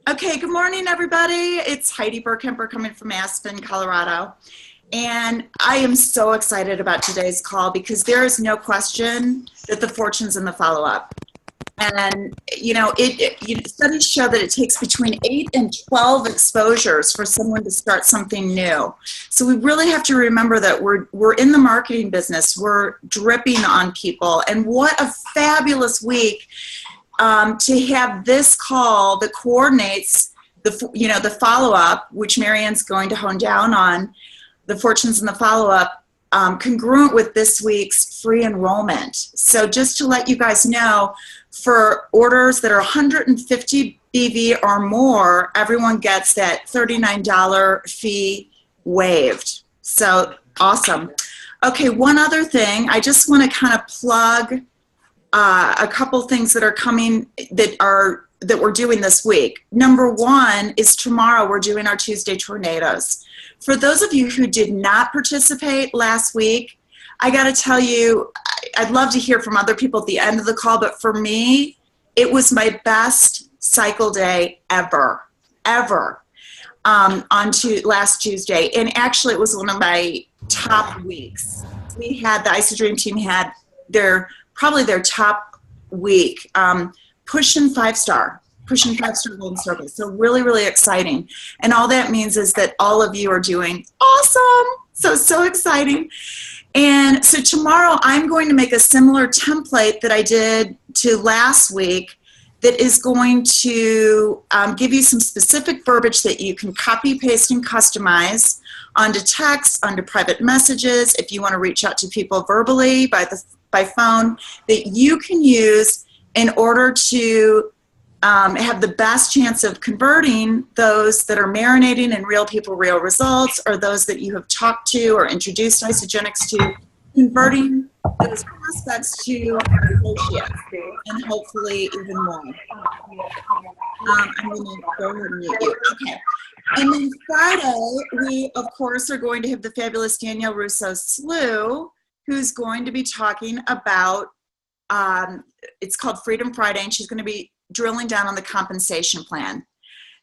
Okay, good morning, everybody. It's Heidi Burkemper coming from Aspen, Colorado. And I am so excited about today's call because there is no question that the fortune's in the follow-up. And, studies show that it takes between 8 and 12 exposures for someone to start something new. So we really have to remember that we're in the marketing business. We're dripping on people. And what a fabulous week to have this call that coordinates the follow-up, which Marianne's going to hone down on, the fortunes in the follow-up, congruent with this week's free enrollment. So just to let you guys know, for orders that are 150 BV or more, everyone gets that $39 fee waived. So awesome. Okay, one other thing, I just want to kind of plug a couple things that are coming that we're doing this week. Number one is tomorrow we're doing our Tuesday tornadoes. For those of you who did not participate last week, I got to tell you, I'd love to hear from other people at the end of the call, but for me, it was my best cycle day ever last Tuesday. And actually, it was one of my top weeks. We had, the Ice Dream team had probably their top week, pushing five-star golden circle. So really, really exciting. And all that means is that all of you are doing awesome. So exciting. And so tomorrow I'm going to make a similar template that I did to last week that is going to give you some specific verbiage that you can copy, paste, and customize onto text, onto private messages, if you want to reach out to people verbally by phone, that you can use in order to have the best chance of converting those that are marinating in real people, real results, or those that you have talked to or introduced Isogenics to, converting those prospects to associates, and hopefully even more. I'm going to go ahead and mute you. Okay. And then Friday, we, of course, are going to have the fabulous Danielle Russo-Slew, who's going to be talking about, it's called Freedom Friday, and she's going to be drilling down on the compensation plan.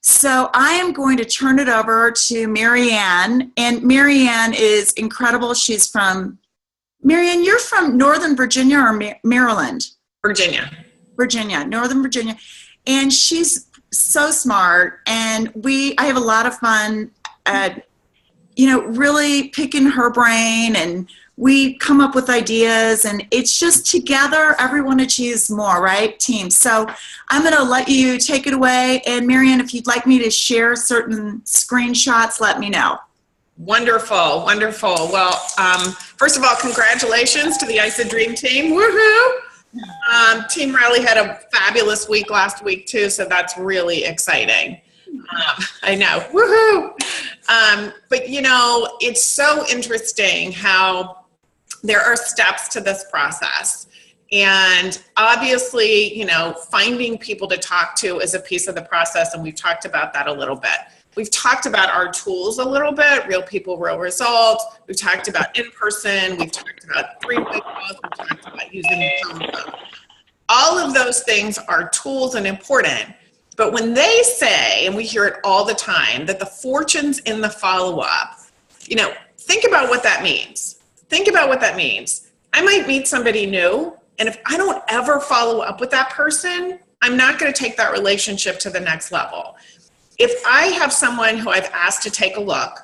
So I am going to turn it over to Marianne, and Marianne is incredible. She's from, Marianne, you're from Northern Virginia or Maryland? Virginia, Northern Virginia. And she's so smart, and I have a lot of fun at, really picking her brain, and we come up with ideas, and it's just together, everyone achieves more, right? Team. So I'm going to let you take it away. And Marianne, if you'd like me to share certain screenshots, let me know. Wonderful. Well, first of all, congratulations to the Ice Dream team. Woohoo! Team Riley had a fabulous week last week too, so that's really exciting. I know. Woohoo! But it's so interesting how there are steps to this process. And obviously, finding people to talk to is a piece of the process, and we've talked about that a little bit. We've talked about our tools a little bit, real people, real results. We've talked about in-person. We've talked about three-way calls. We've talked about using the telephone. All of those things are tools and important. But when they say, and we hear it all the time, that the fortune's in the follow-up, think about what that means. I might meet somebody new, and if I don't ever follow up with that person, I'm not going to take that relationship to the next level. If I have someone who I've asked to take a look,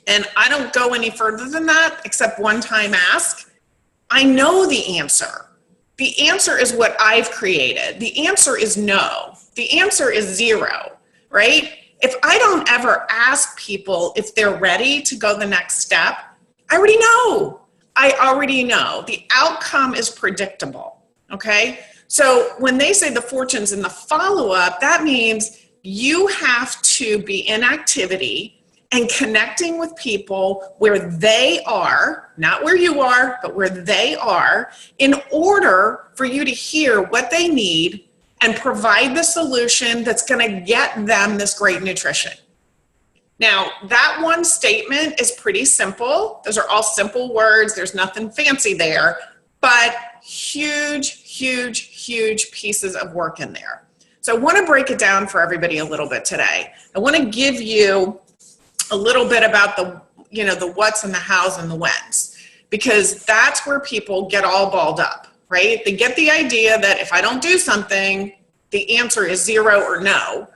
and I don't go any further than that, except one time ask, I know the answer. The answer is what I've created. The answer is no. The answer is zero, right? If I don't ever ask people if they're ready to go the next step, I already know. The outcome is predictable, okay? So when they say the fortune's in the follow-up, that means you have to be in activity and connecting with people where they are, not where you are, but where they are, in order for you to hear what they need and provide the solution that's going to get them this great nutrition. Now, that one statement is pretty simple. Those are all simple words. There's nothing fancy there, but huge pieces of work in there. So I want to break it down for everybody a little bit today. I want to give you a little bit about the what's and the hows and the whens, because that's where people get all balled up, right? They get the idea that if I don't do something, the answer is 0 or no.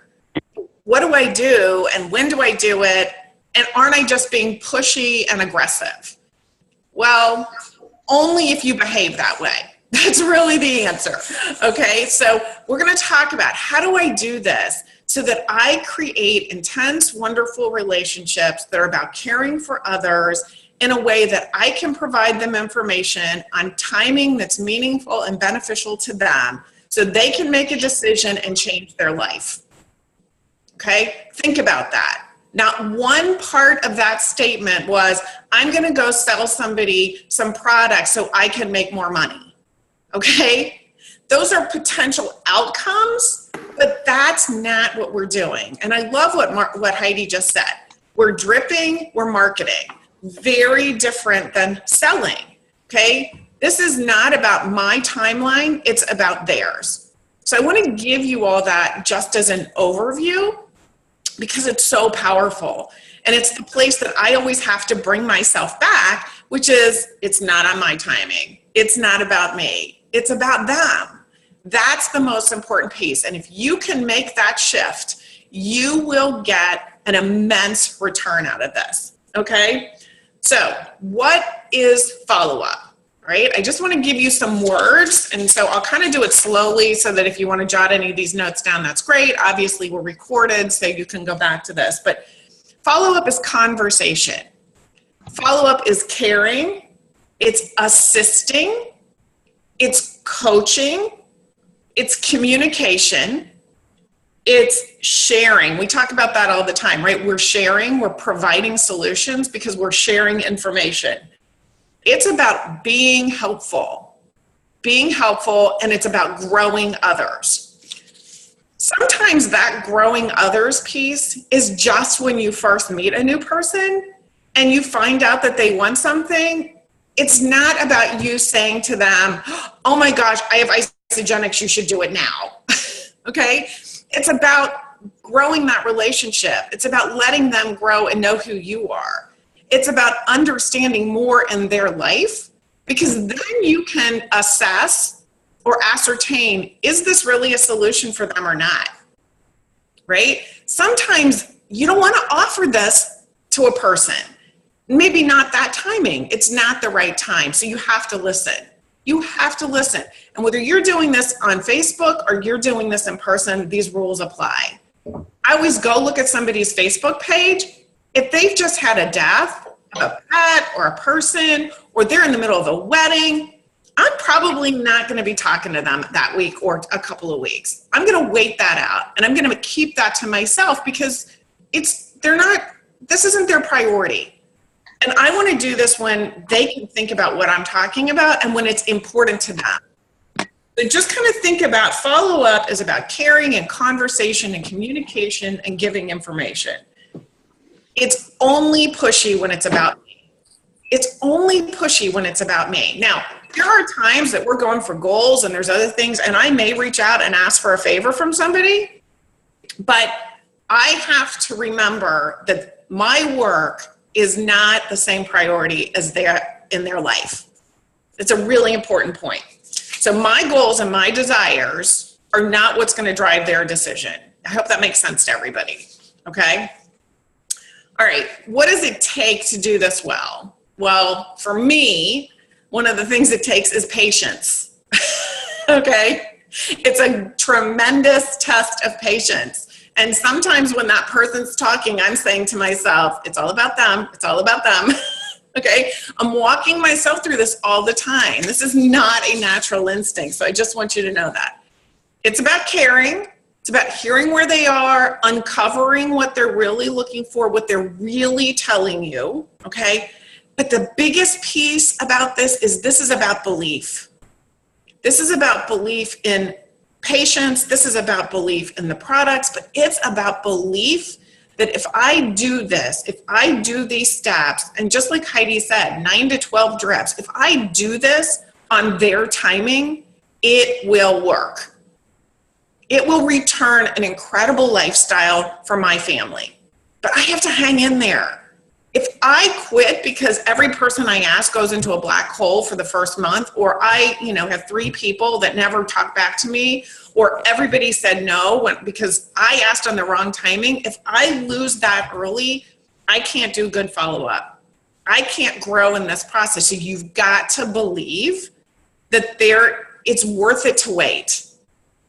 What do I do and when do I do it? And aren't I just being pushy and aggressive? Well, only if you behave that way. That's really the answer. Okay, so we're going to talk about how do I do this so that I create intense, wonderful relationships that are about caring for others in a way that I can provide them information on timing that's meaningful and beneficial to them so they can make a decision and change their life. Okay, think about that. Not one part of that statement was, I'm going to go sell somebody some products so I can make more money. Okay, those are potential outcomes, but that's not what we're doing. And I love what Heidi just said. We're dripping, we're marketing. Very different than selling. Okay, this is not about my timeline, it's about theirs. So I want to give you all that just as an overview, because it's so powerful. And it's the place that I always have to bring myself back, which is, it's not on my timing. It's not about me. It's about them. That's the most important piece. And if you can make that shift, you will get an immense return out of this. Okay? So what is follow-up? Right? I just want to give you some words, and so I'll kind of do it slowly so that if you want to jot any of these notes down, that's great. Obviously, we're recorded, so you can go back to this. But follow-up is conversation. Follow-up is caring. It's assisting. It's coaching. It's communication. It's sharing. We talk about that all the time, right? We're sharing. We're providing solutions because we're sharing information. It's about being helpful, and it's about growing others. Sometimes that growing others piece is just when you first meet a new person and you find out that they want something. It's not about you saying to them, oh my gosh, I have isogenics, you should do it now. Okay? It's about growing that relationship. It's about letting them grow and know who you are. It's about understanding more in their life, because then you can assess or ascertain, is this really a solution for them or not? Right? Sometimes you don't want to offer this to a person. Maybe not that timing. It's not the right time. So you have to listen. You have to listen. And whether you're doing this on Facebook or you're doing this in person, these rules apply. I always go look at somebody's Facebook page. If they've just had a death, a pet or a person, or they're in the middle of a wedding, I'm probably not going to be talking to them that week or a couple of weeks. I'm going to wait that out, and I'm going to keep that to myself because this isn't their priority. And I want to do this when they can think about what I'm talking about and when it's important to them. So just kind of think about follow-up is about caring and conversation and communication and giving information. It's only pushy when it's about me. It's only pushy when it's about me. Now, there are times that we're going for goals and there's other things, and I may reach out and ask for a favor from somebody, but I have to remember that my work is not the same priority as in their life. It's a really important point. So my goals and my desires are not what's going to drive their decision. I hope that makes sense to everybody. Okay? All right, what does it take to do this well? Well, for me, one of the things it takes is patience. Okay? It's a tremendous test of patience. And sometimes when that person's talking, I'm saying to myself, it's all about them. It's all about them. Okay? I'm walking myself through this all the time. This is not a natural instinct. So I just want you to know that. It's about caring. It's about hearing where they are, uncovering what they're really looking for, what they're really telling you. Okay? But the biggest piece about this is about belief. This is about belief in patience. This is about belief in the products, but it's about belief that if I do this, if I do these steps, and just like Heidi said, 9 to 12 drips, if I do this on their timing, it will work. It will return an incredible lifestyle for my family. But I have to hang in there. If I quit because every person I ask goes into a black hole for the first month, or I, have 3 people that never talk back to me, or everybody said no because I asked on the wrong timing, if I lose that early, I can't do good follow-up. I can't grow in this process. So you've got to believe that it's worth it to wait.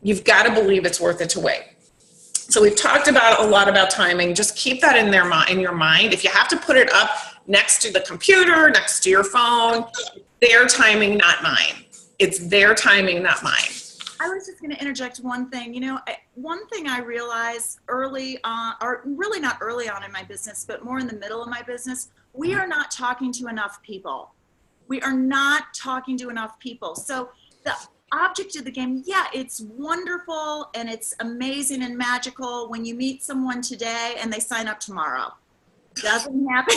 You've got to believe it's worth it to wait. So we've talked a lot about timing. Just keep that in your mind. If you have to put it up next to the computer, next to your phone, their timing, not mine. It's their timing, not mine. I was just going to interject one thing. One thing I realized early on, or really not early on in my business, but more in the middle of my business, we are not talking to enough people. We are not talking to enough people. So the object of the game, yeah, it's wonderful and it's amazing and magical when you meet someone today and they sign up tomorrow. Doesn't happen.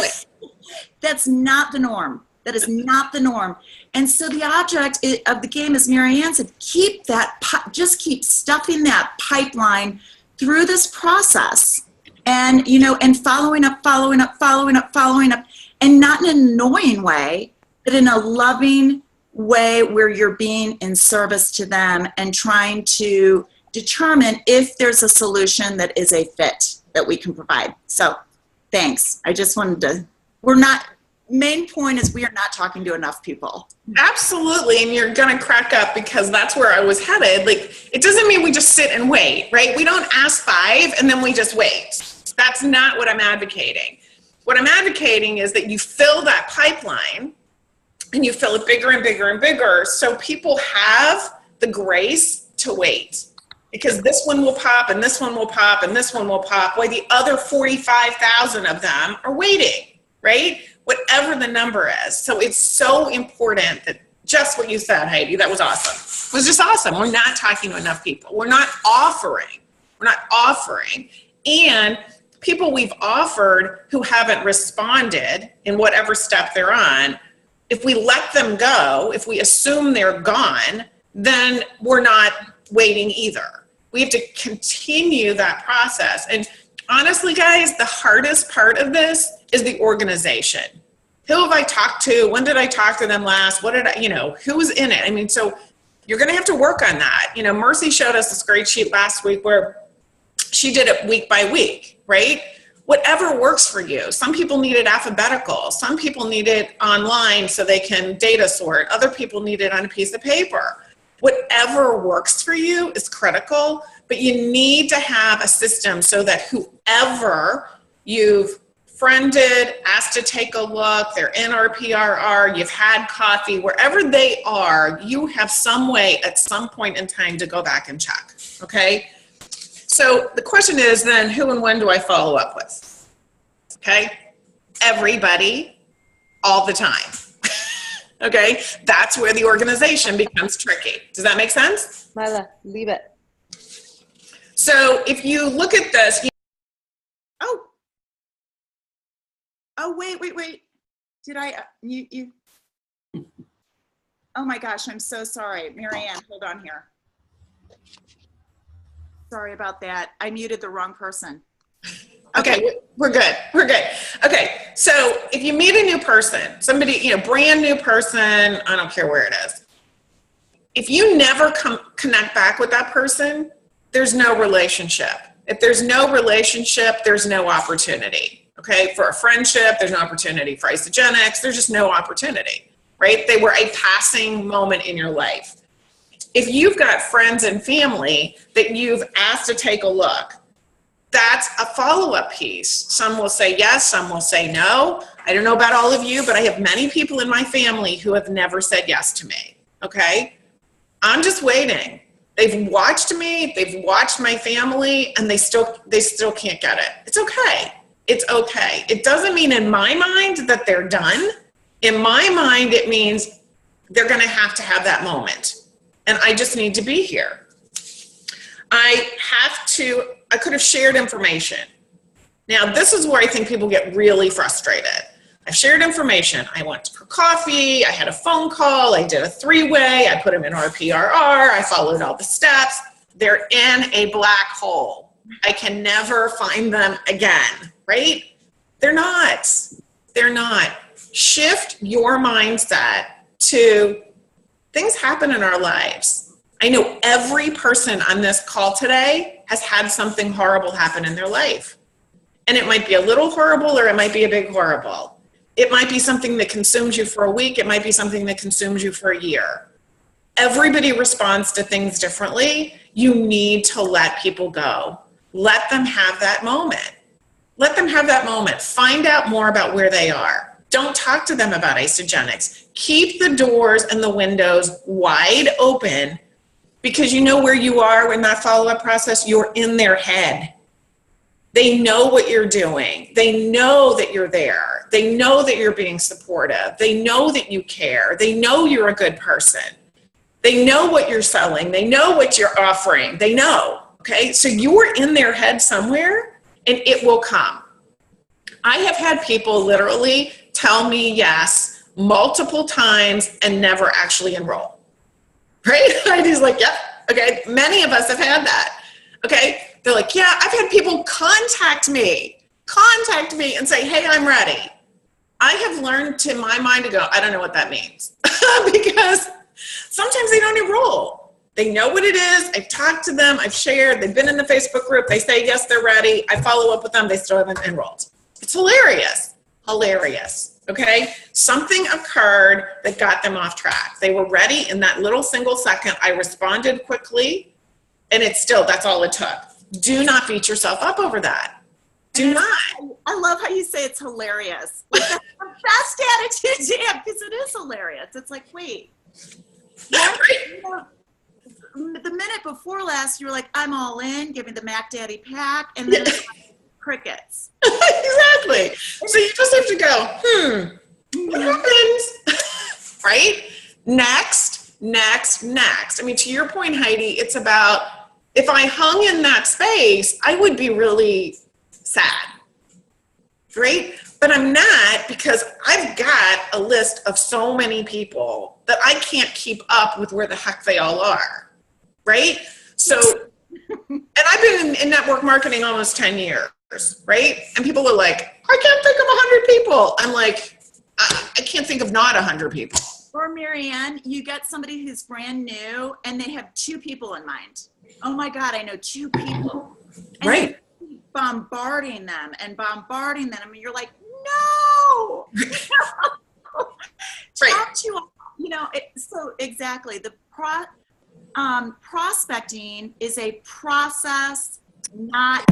That's not the norm. That is not the norm. And so the object of the game, as Mary Ann said, just keep stuffing that pipeline through this process, and and following up, and not in an annoying way, but in a loving way where you're being in service to them and trying to determine if there's a solution that is a fit that we can provide. So thanks. I just wanted to, main point is we are not talking to enough people. Absolutely. And you're going to crack up because that's where I was headed. Like, it doesn't mean we just sit and wait, right? We don't ask 5 and then we just wait. That's not what I'm advocating. What I'm advocating is that you fill that pipeline and you fill it bigger and bigger and bigger so people have the grace to wait. Because this one will pop and this one will pop and this one will pop while the other 45,000 of them are waiting, right? Whatever the number is. So it's so important that just what you said, Heidi, that was awesome. It was just awesome. We're not talking to enough people. We're not offering. And people we've offered who haven't responded in whatever step they're on, if we let them go, if we assume they're gone, then we're not waiting either. We have to continue that process. And honestly, guys, the hardest part of this is the organization. Who have I talked to? When did I talk to them last? What did who's in it? I mean, so you're going to have to work on that. Mercy showed us this great sheet last week where she did it week by week, right? Whatever works for you. Some people need it alphabetical. Some people need it online so they can data sort. Other people need it on a piece of paper. Whatever works for you is critical, but you need to have a system so that whoever you've friended, asked to take a look, they're in our PRR, you've had coffee, wherever they are, you have some way at some point in time to go back and check, okay? So the question is then, who and when do I follow up with? Okay? Everybody, all the time. Okay? That's where the organization becomes tricky. Does that make sense? Marla, leave it. So if you look at this, Oh, wait. Did I, you, oh my gosh, I'm so sorry. Mary Ann, hold on here. Sorry about that. I muted the wrong person. Okay, we're good. Okay, so if you meet a new person, somebody, brand new person, I don't care where it is. If you never connect back with that person, there's no relationship. If there's no relationship, there's no opportunity. Okay, for a friendship, there's no opportunity. For isogenics, there's just no opportunity, right? They were a passing moment in your life. If you've got friends and family that you've asked to take a look, that's a follow-up piece. Some will say yes, some will say no. I don't know about all of you, but I have many people in my family who have never said yes to me, okay? I'm just waiting. They've watched me, they've watched my family, and they still can't get it. It's okay. It's okay. It doesn't mean in my mind that they're done. In my mind, it means they're going to have that moment. And I just need to be here. I could have shared information. Now, this is where I think people get really frustrated. I've shared information. I went for coffee. I had a phone call. I did a 3-way. I put them in our PRR. I followed all the steps. They're in a black hole. I can never find them again, right? They're not. They're not. Shift your mindset to things happen in our lives. I know every person on this call today has had something horrible happen in their life. And it might be a little horrible or it might be a big horrible. It might be something that consumes you for a week. It might be something that consumes you for a year. Everybody responds to things differently. You need to let people go. Let them have that moment. Let them have that moment. Find out more about where they are. Don't talk to them about Isagenix. Keep the doors and the windows wide open, because you know where you are in that follow-up process. You're in their head. They know what you're doing. They know that you're there. They know that you're being supportive. They know that you care. They know you're a good person. They know what you're selling. They know what you're offering. They know, okay? So you're in their head somewhere, and it will come. I have had people literally tell me yes multiple times and never actually enroll, right? I'm just like, yep, okay. Many of us have had that, okay? They're like, yeah, I've had people contact me and say, hey, I'm ready. I have learned to my mind to go, I don't know what that means because sometimes they don't enroll. They know what it is. I've talked to them. I've shared. They've been in the Facebook group. They say, yes, they're ready. I follow up with them. They still haven't enrolled. It's hilarious. Hilarious. Okay? Something occurred that got them off track. They were ready in that little single second. I responded quickly, and it's still, that's all it took. Do not beat yourself up over that. Do not. I love how you say it's hilarious. Like, that's the best attitude to have, because it is hilarious. It's like, wait. What? You know, the minute before last, you were like, I'm all in, give me the Mac Daddy pack, and then it's like crickets. Exactly. So you just have to go, what happened? Right? Next. I mean, to your point, Heidi, it's about, if I hung in that space, I would be really sad, right? But I'm not, because I've got a list of so many people that I can't keep up with where the heck they all are, right? So, and I've been in network marketing almost 10 years, right? And people are like, I can't think of 100 people. I'm like, I can't think of not 100 people. Or Marianne, you get somebody who's brand new and they have 2 people in mind. Oh my God, I know 2 people. And right. Bombarding them. And you're like, no. Right. You know, so exactly. The prospecting is a process, not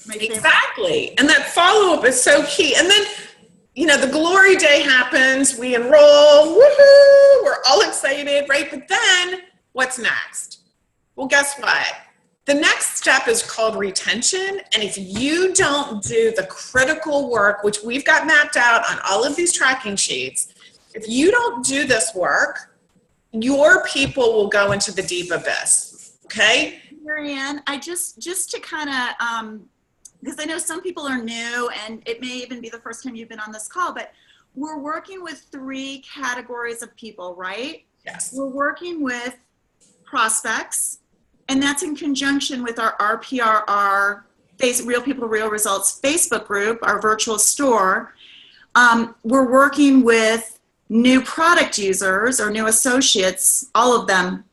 exactly. And that follow-up is so key. And then, you know, the glory day happens, we enroll, woohoo, we're all excited, right? But then what's next? Well, guess what? The next step is called retention. And if you don't do the critical work, which we've got mapped out on all of these tracking sheets, if you don't do this work, your people will go into the deep abyss, okay? Marianne, I just to kind of, because I know some people are new and it may even be the first time you've been on this call, but we're working with 3 categories of people, right? Yes. We're working with prospects, and that's in conjunction with our RPRR, Real People, Real Results Facebook group, our virtual store. We're working with new product users or new associates, all of them,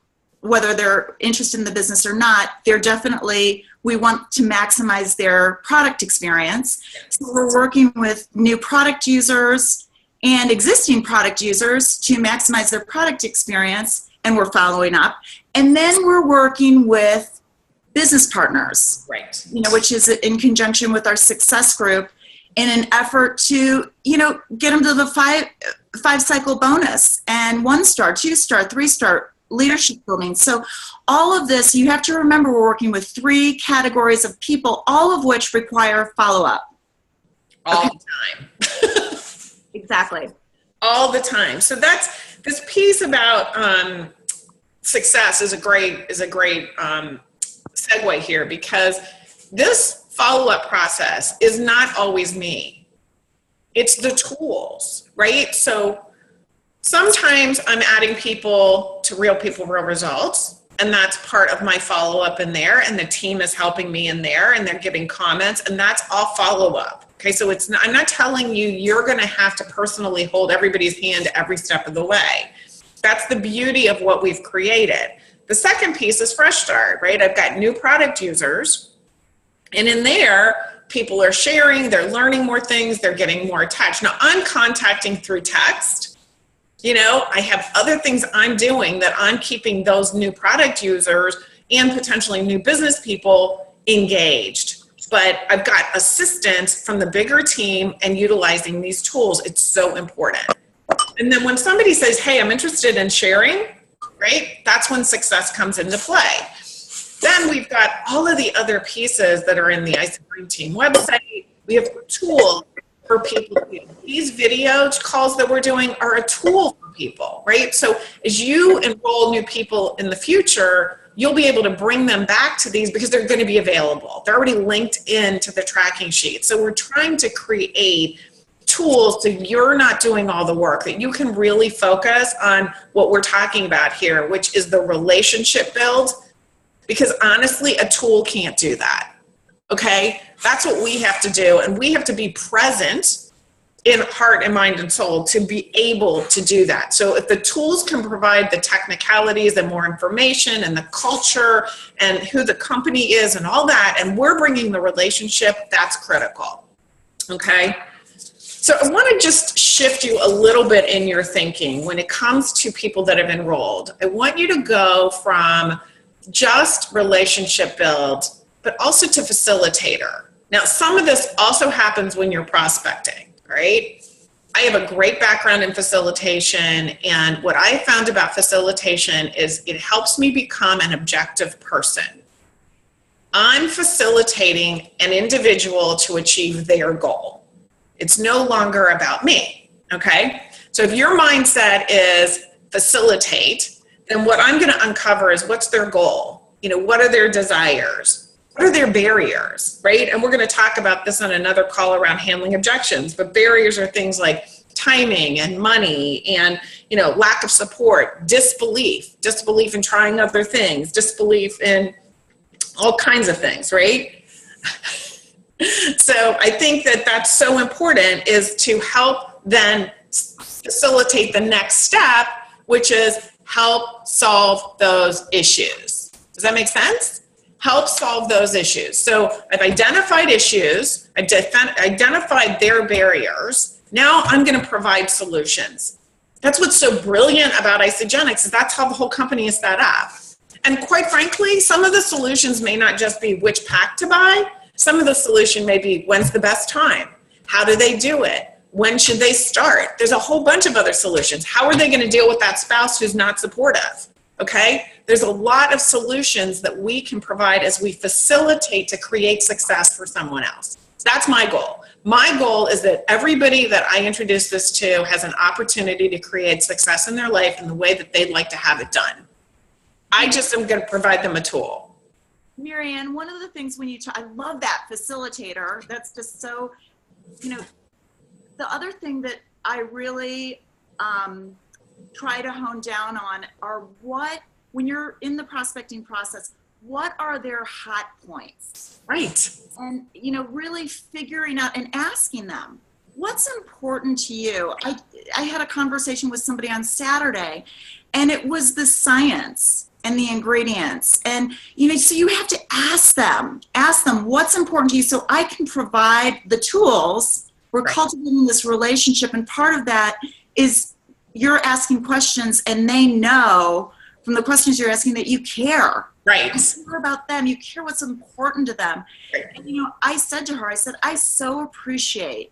whether they're interested in the business or not, they're definitely, we want to maximize their product experience. So we're working with new product users and existing product users to maximize their product experience, and we're following up. And then we're working with business partners, right? You know, which is in conjunction with our success group in an effort to, you know, get them to the five cycle bonus and 1-star, 2-star, 3-star leadership building. So all of this, you have to remember, we're working with 3 categories of people, all of which require follow-up. All the time. Exactly. All the time. So that's this piece about success is a great segue here, because this follow-up process is not always me. It's the tools, right? So sometimes I'm adding people to Real People, Real Results. And that's part of my follow-up in there, and the team is helping me in there, and they're giving comments, and that's all follow-up. Okay, so I'm not telling you you're going to have to personally hold everybody's hand every step of the way. That's the beauty of what we've created. The second piece is Fresh Start, right? I've got new product users, and in there, people are sharing, they're learning more things, they're getting more attached. Now, I'm contacting through text. You know, I have other things I'm doing that I'm keeping those new product users and potentially new business people engaged. But I've got assistance from the bigger team and utilizing these tools. It's so important. And then when somebody says, hey, I'm interested in sharing, right? That's when success comes into play. Then we've got all of the other pieces that are in the ISA Dream Team website. We have tools for people. These video calls that we're doing are a tool for people, right? So as you enroll new people in the future, you'll be able to bring them back to these because they're going to be available. They're already linked into the tracking sheet. So we're trying to create tools so you're not doing all the work, that you can really focus on what we're talking about here, which is the relationship build. Because honestly, a tool can't do that. Okay, that's what we have to do, and we have to be present in heart and mind and soul to be able to do that. So if the tools can provide the technicalities and more information and the culture and who the company is and all that, and we're bringing the relationship, that's critical. Okay, so I want to just shift you a little bit in your thinking when it comes to people that have enrolled. I want you to go from just relationship build, but also to facilitator. Now, some of this also happens when you're prospecting, right? I have a great background in facilitation, and what I found about facilitation is it helps me become an objective person. I'm facilitating an individual to achieve their goal. It's no longer about me, okay? So if your mindset is facilitate, then what I'm going to uncover is what's their goal? You know, what are their desires? What are their barriers, right? And we're going to talk about this on another call around handling objections, but barriers are things like timing and money and, you know, lack of support, disbelief in trying other things, disbelief in all kinds of things, right? So I think that that's so important, is to help then facilitate the next step, which is help solve those issues. Does that make sense? Help solve those issues. So I've identified issues, I've identified their barriers. Now I'm going to provide solutions. That's what's so brilliant about Isagenix, is that's how the whole company is set up. And quite frankly, some of the solutions may not just be which pack to buy. Some of the solution may be when's the best time? How do they do it? When should they start? There's a whole bunch of other solutions. How are they going to deal with that spouse who's not supportive? Okay? There's a lot of solutions that we can provide as we facilitate to create success for someone else. That's my goal. My goal is that everybody that I introduce this to has an opportunity to create success in their life in the way that they'd like to have it done. I just am going to provide them a tool. Marianne, one of the things when you talk, I love that facilitator. That's just so, you know, the other thing that I really try to hone down on are when you're in the prospecting process, what are their hot points? Right. And, you know, really figuring out and asking them, what's important to you? I had a conversation with somebody on Saturday, and it was the science and the ingredients. And, you know, so you have to ask them what's important to you so I can provide the tools. We're cultivating this relationship, and part of that is you're asking questions, and they know from the questions you're asking that you care. Right. You care about them. You care what's important to them. Right. And, you know, I said to her, I so appreciate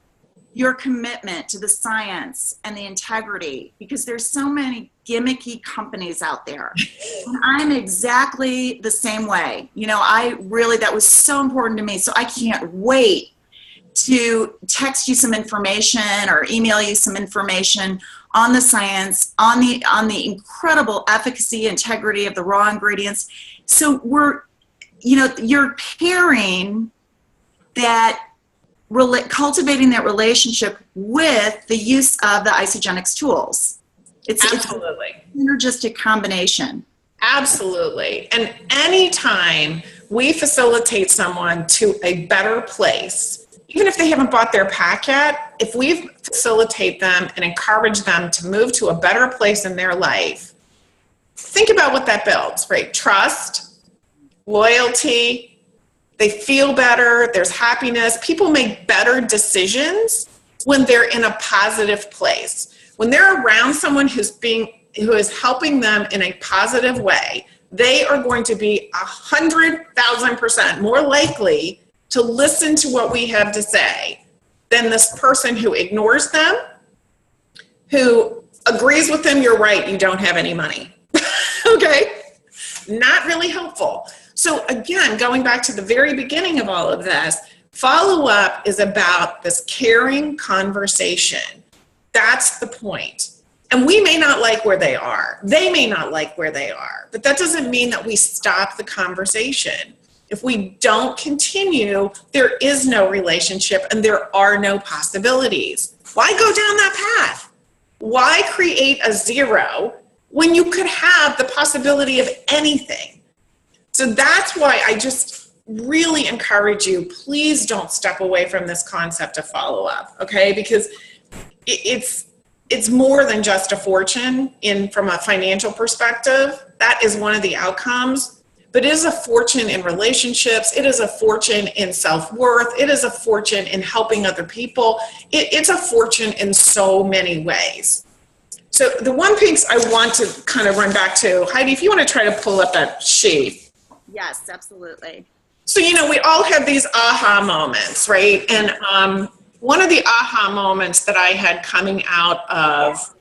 your commitment to the science and the integrity, because there's so many gimmicky companies out there. And I'm exactly the same way. You know, that was so important to me. So I can't wait to text you some information or email you some information on the science, on the incredible efficacy, integrity of the raw ingredients. So you're pairing that, cultivating that relationship with the use of the Isagenix tools. It's absolutely a synergistic combination. Absolutely. And anytime we facilitate someone to a better place, even if they haven't bought their pack yet, if we facilitate them and encourage them to move to a better place in their life, think about what that builds, right? Trust, loyalty, they feel better, there's happiness. People make better decisions when they're in a positive place. When they're around someone who is helping them in a positive way, they are going to be 100,000% more likely to listen to what we have to say than this person who ignores them, who agrees with them, you're right, you don't have any money. Okay? Not really helpful. So again, going back to the very beginning of all of this, follow-up is about this caring conversation. That's the point. And we may not like where they are. They may not like where they are. But that doesn't mean that we stop the conversation. If we don't continue, there is no relationship and there are no possibilities. Why go down that path? Why create a zero when you could have the possibility of anything? So that's why I just really encourage you, please don't step away from this concept of follow-up, okay? Because it's more than just a fortune from a financial perspective. That is one of the outcomes. But it is a fortune in relationships. It is a fortune in self-worth. It is a fortune in helping other people. It's a fortune in so many ways. So the one piece I want to kind of run back to, Heidi, if you want to try to pull up that sheet. Yes, absolutely. So, we all have these aha moments, right? And one of the aha moments that I had coming out of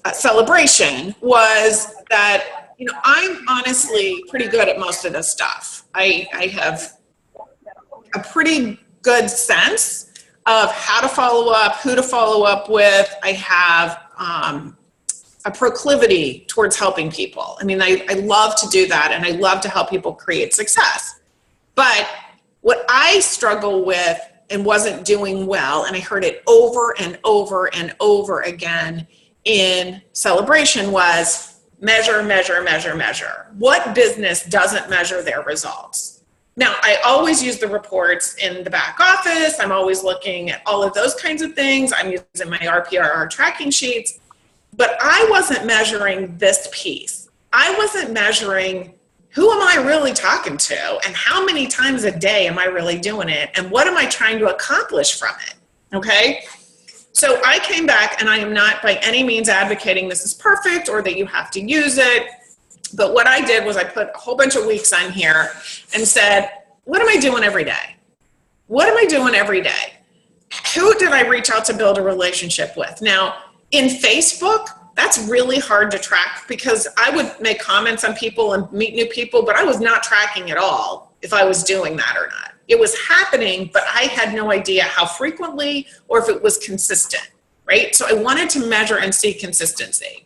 a celebration was that, I'm honestly pretty good at most of this stuff. I have a pretty good sense of how to follow up, who to follow up with. I have a proclivity towards helping people. I love to do that, and I love to help people create success. But what I struggle with and wasn't doing well, and I heard it over and over and over again in celebration, was measure, measure, measure, measure. What business doesn't measure their results? Now, I always use the reports in the back office. I'm always looking at all of those kinds of things. I'm using my RPRR tracking sheets. But I wasn't measuring this piece. I wasn't measuring who am I really talking to and how many times a day am I really doing it and what am I trying to accomplish from it, okay? So I came back, and I am not by any means advocating this is perfect or that you have to use it. But what I did was I put a whole bunch of weeks on here and said, what am I doing every day? What am I doing every day? Who did I reach out to build a relationship with? Now, in Facebook, that's really hard to track because I would make comments on people and meet new people, but I was not tracking at all if I was doing that or not. It was happening, but I had no idea how frequently or if it was consistent, right? So I wanted to measure and see consistency.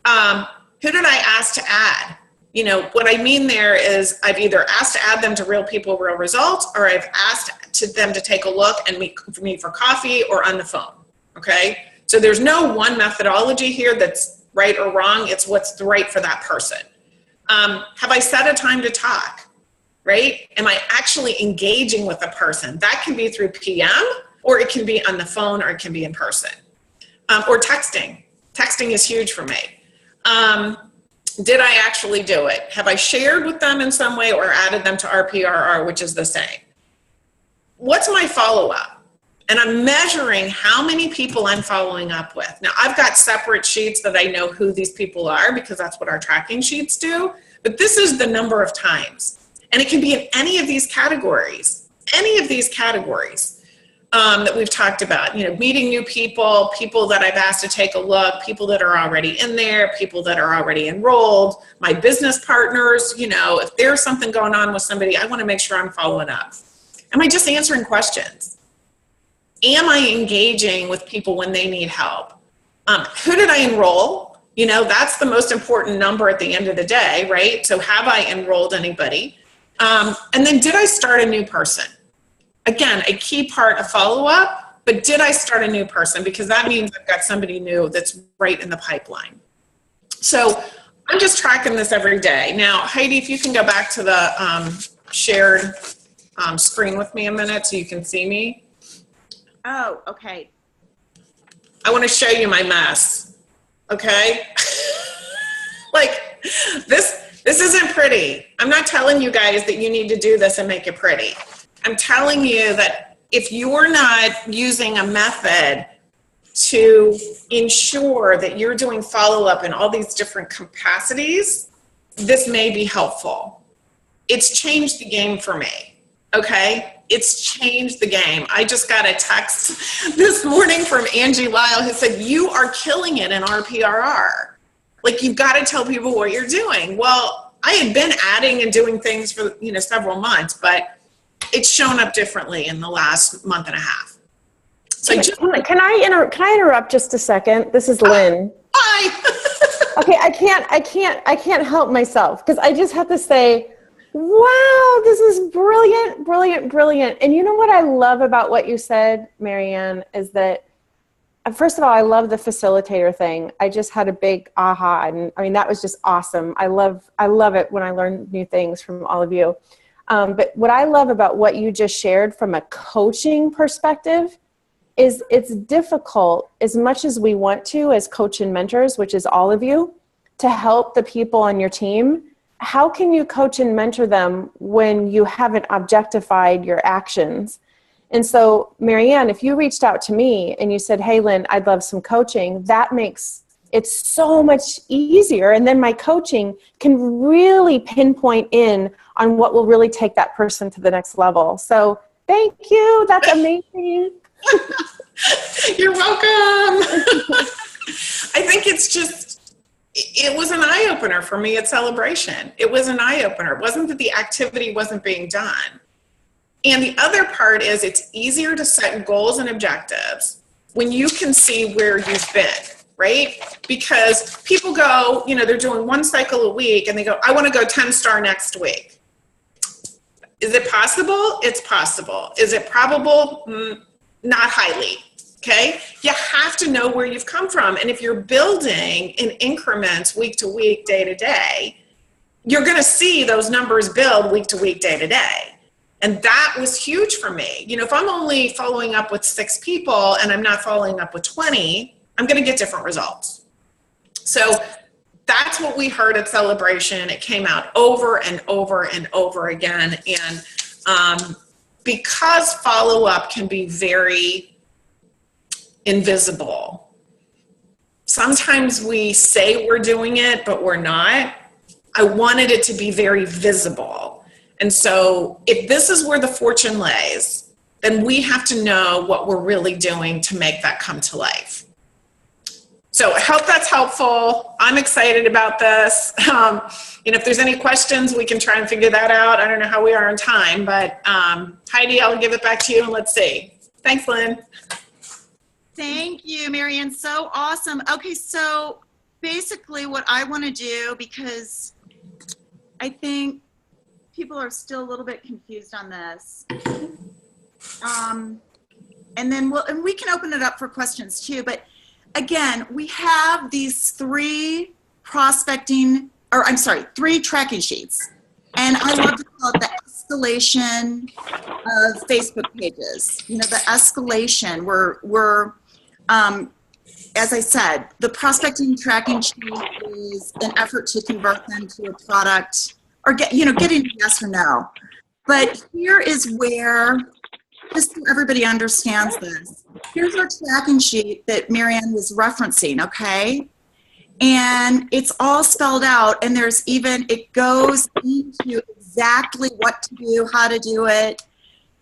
Who did I ask to add? What I mean there is I've either asked to add them to Real People, Real Results, or I've asked them to take a look and meet for coffee or on the phone, okay? So there's no one methodology here that's right or wrong. It's what's right for that person. Have I set a time to talk, right? Am I actually engaging with a person? That can be through PM, or it can be on the phone, or it can be in person. Or texting. Texting is huge for me. Did I actually do it? Have I shared with them in some way or added them to RPRR, which is the same? What's my follow-up? And I'm measuring how many people I'm following up with. Now, I've got separate sheets that I know who these people are because that's what our tracking sheets do. But this is the number of times. And it can be in any of these categories, that we've talked about. Meeting new people, people that I've asked to take a look, people that are already in there, people that are already enrolled, my business partners. If there's something going on with somebody, I want to make sure I'm following up. Am I just answering questions? Am I engaging with people when they need help? Who did I enroll? That's the most important number at the end of the day, right? So have I enrolled anybody? And then did I start a new person? Again, a key part of follow-up, but did I start a new person? Because that means I've got somebody new that's right in the pipeline. So I'm just tracking this every day. Now, Heidi, if you can go back to the shared screen with me a minute so you can see me. Oh, okay. I want to show you my mess. Okay? Like, this isn't pretty. I'm not telling you guys that you need to do this and make it pretty. I'm telling you that if you're not using a method to ensure that you're doing follow-up in all these different capacities, this may be helpful. It's changed the game for me, okay? It's changed the game. I just got a text this morning from Angie Lyle who said, you are killing it in RPRR. Like, you've got to tell people what you're doing. Well, I had been adding and doing things for, several months, but it's shown up differently in the last month and a half. So can I interrupt just a second? This is Lynn. Hi. Okay, I can't help myself because I just have to say, wow, this is brilliant, brilliant, brilliant. And you know what I love about what you said, Marianne, is that first of all, I love the facilitator thing. I just had a big aha, and I mean that was just awesome. I love it when I learn new things from all of you. But what I love about what you just shared from a coaching perspective is it's difficult as much as we want to as coach and mentors, which is all of you, to help the people on your team. How can you coach and mentor them when you haven't objectified your actions? And so, Marianne, if you reached out to me and you said, hey, Lynn, I'd love some coaching, that makes it so much easier. And then my coaching can really pinpoint in on what will really take that person to the next level. So thank you. That's amazing. You're welcome. I think it was an eye-opener for me at Celebration. It was an eye-opener. It wasn't that the activity wasn't being done. And the other part is it's easier to set goals and objectives when you can see where you've been, right? Because people go, they're doing one cycle a week and they go, I want to go 10-star next week. Is it possible? It's possible. Is it probable? Not highly. Okay? You have to know where you've come from. And if you're building in increments week to week, day to day, you're going to see those numbers build week to week, day to day. And that was huge for me. If I'm only following up with 6 people and I'm not following up with 20, I'm going to get different results. So that's what we heard at Celebration. It came out over and over and over again. And because follow-up can be very invisible, sometimes we say we're doing it, but we're not. I wanted it to be very visible. And so if this is where the fortune lays, then we have to know what we're really doing to make that come to life. So I hope that's helpful. I'm excited about this. If there's any questions, we can try and figure that out. I don't know how we are on time, but Heidi, I'll give it back to you and let's see. Thanks, Lynn. Thank you, Marianne. So awesome. Okay, so basically what I want to do, because I think people are still a little bit confused on this. And then we can open it up for questions too. But again, we have these 3 tracking sheets. And I love to call it the escalation of Facebook pages. The escalation we're as I said, the prospecting tracking sheet is an effort to convert them to a product or getting a yes or no. But here is where, just so everybody understands this, here's our tracking sheet that Marianne was referencing, okay? And it's all spelled out, and it goes into exactly what to do, how to do it.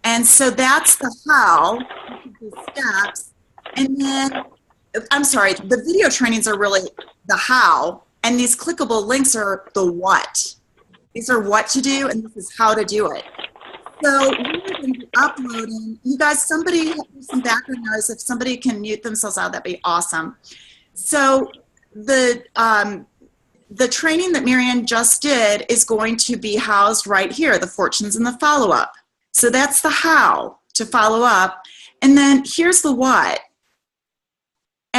And so that's the how, the steps. And then, the video trainings are really the how, and these clickable links are the what. These are what to do, and this is how to do it. So we're going to be uploading. You guys, somebody have some background noise. If somebody can mute themselves out, that'd be awesome. So the training that Marianne just did is going to be housed right here, the fortunes and the follow-up. So that's the how to follow up. And then here's the what.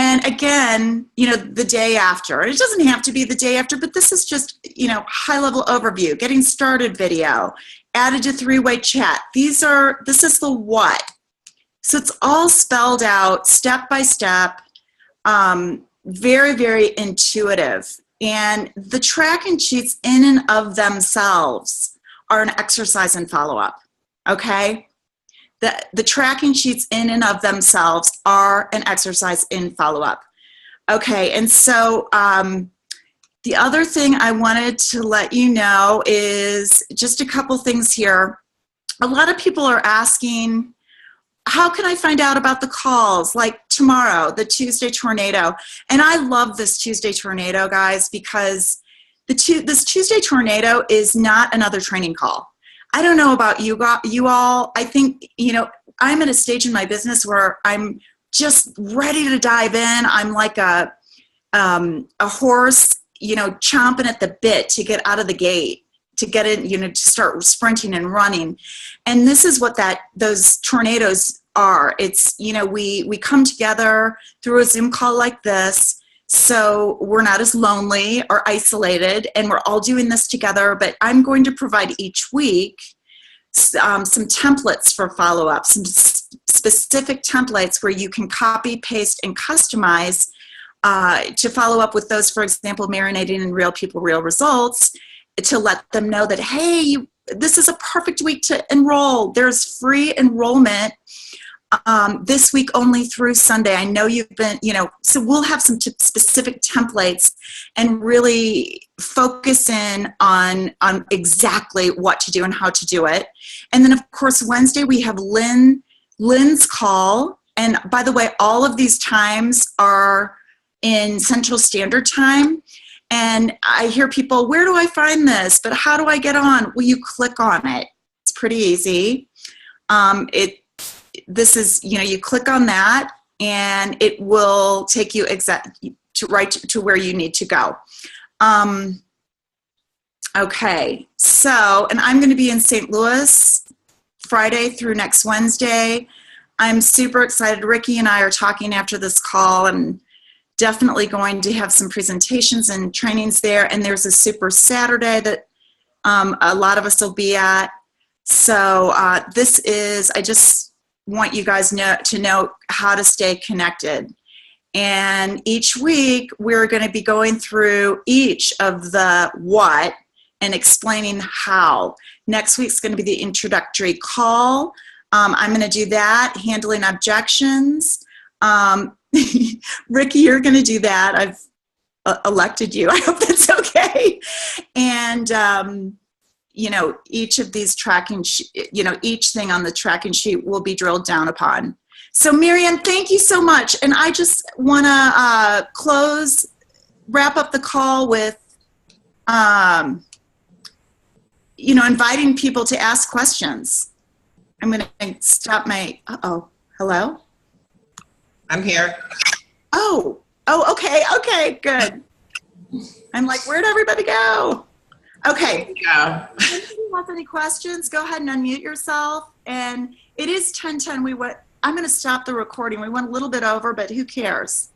And again, the day after. It doesn't have to be the day after, but this is just, high-level overview, getting started video, added to three-way chat. This is the what. So it's all spelled out step by step, very, very intuitive. And the tracking sheets in and of themselves are an exercise in follow-up, okay? The tracking sheets in and of themselves are an exercise in follow-up. Okay, and so the other thing I wanted to let you know is just a couple things here. A lot of people are asking, how can I find out about the calls, like tomorrow, the Tuesday tornado? And I love this Tuesday tornado, guys, because this Tuesday tornado is not another training call. I don't know about you all. I think, I'm at a stage in my business where I'm just ready to dive in. I'm like a horse, chomping at the bit to get out of the gate, to get in, to start sprinting and running. And this is what those tornadoes are. It's, we come together through a Zoom call like this. So we're not as lonely or isolated, and we're all doing this together. But I'm going to provide each week some templates for follow-up, some specific templates where you can copy, paste, and customize to follow up with those, for example, marinating in real people, real results, to let them know that, hey, this is a perfect week to enroll. There's free enrollment this week only through Sunday. I know you've been, so we'll have some specific templates and really focus in on exactly what to do and how to do it. And then, of course, Wednesday we have Lynn's call. And by the way, all of these times are in Central Standard Time. And I hear people, where do I find this? But how do I get on? Well, you click on it. It's pretty easy. This is, you click on that and it will take you right to where you need to go. Okay, so, and I'm going to be in St. Louis Friday through next Wednesday. I'm super excited. Ricky and I are talking after this call, and definitely going to have some presentations and trainings there. And there's a Super Saturday that a lot of us will be at. So I just want you guys to know how to stay connected. And each week we're going to be going through each of the what and explaining how. Next week's going to be the introductory call. I'm going to do that, handling objections. Ricky, you're going to do that. I've elected you. I hope that's okay. And, each of these tracking, each thing on the tracking sheet will be drilled down upon. So, Marianne, thank you so much. And I just want to wrap up the call with, inviting people to ask questions. I'm going to stop my, hello? I'm here. Oh, okay, good. I'm like, where'd everybody go? Okay. Yeah. If you have any questions, go ahead and unmute yourself. And it is 10:10. I'm going to stop the recording. We went a little bit over, but who cares?